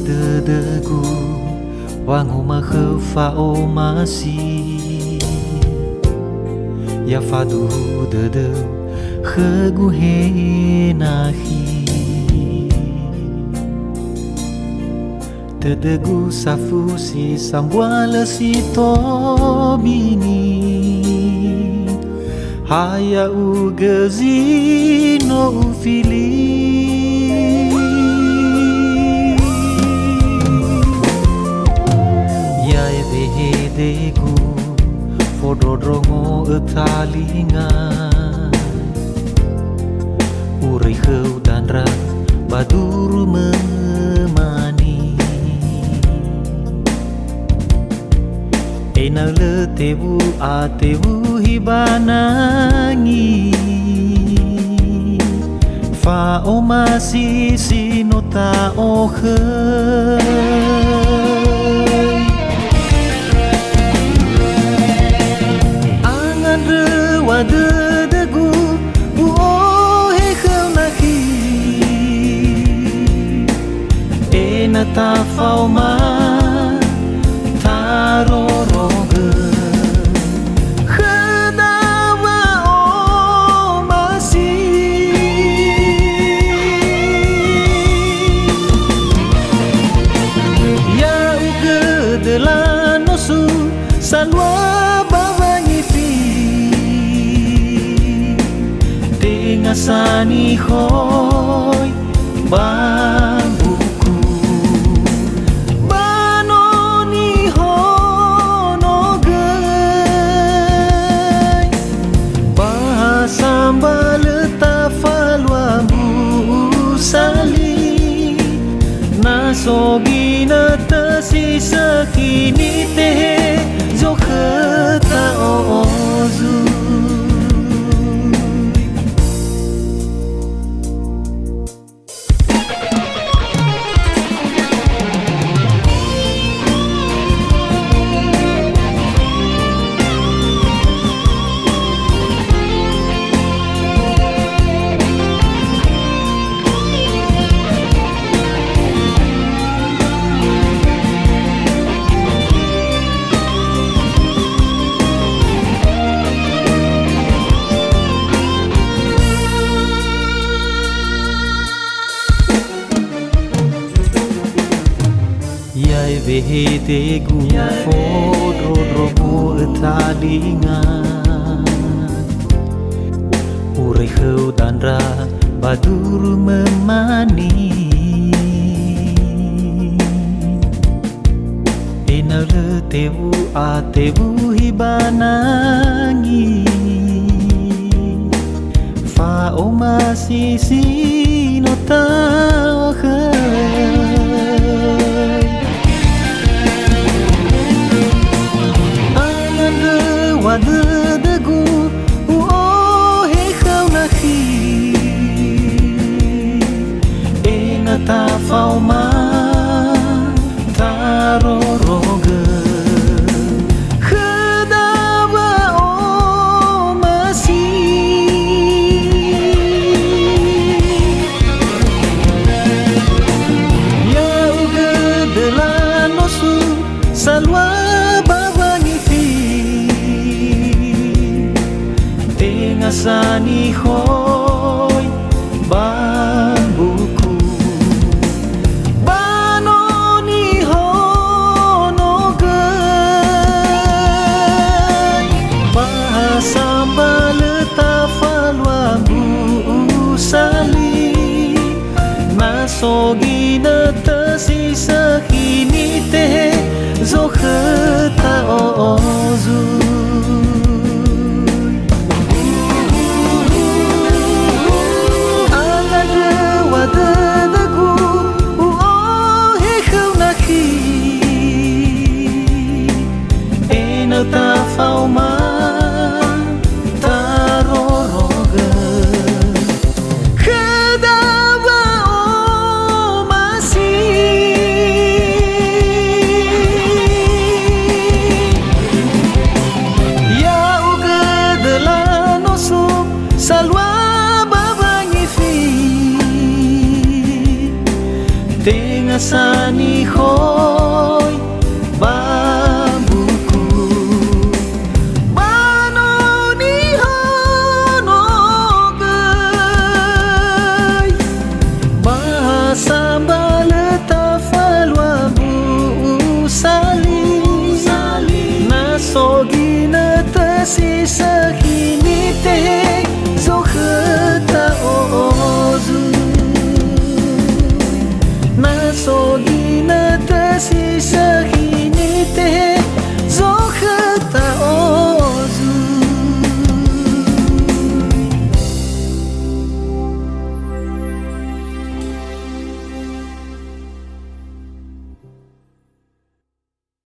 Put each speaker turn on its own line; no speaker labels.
de gu wangu ma fa o masi ya fadu de khgu he nahi de gu safu si sambuala si to bini haya ugazino ufili ya degu fododrongo etalinga urai kheu danra baduru memani enau le tebu a tebu hibanangi fa o masi sinota o khơi angan rewa de gu u o he khâu na khi ena ta fao ma taro roge khadawa o masi ya uge de la nosu salwa babangi fi dengasani hoy bambuku banoni hono gai bahasambal tafalwa busali nasogina tasisa kini teh zokhta ozu Vehete gu fodrodromu etalinga urai kheu danra baduru memani enau le tebu a tebu hibanangi fa o masi sinota o khơi de gu u o he khau na khi ena ta fao ma taro roge khadawa o masi ya uge de la nosu salwa sani hoy bambuku banoni hono gai bahasambal tafalwa busali nasogina tasisa kini teh zokhta ozu ta fao ma taro roge khadawa o masi Tengah sani hoy babuku Mano ni hono gay Bahasa baleta falwa bu sali Nasogi na tersisa kini te Zoheta ozu Nasogi na tersisa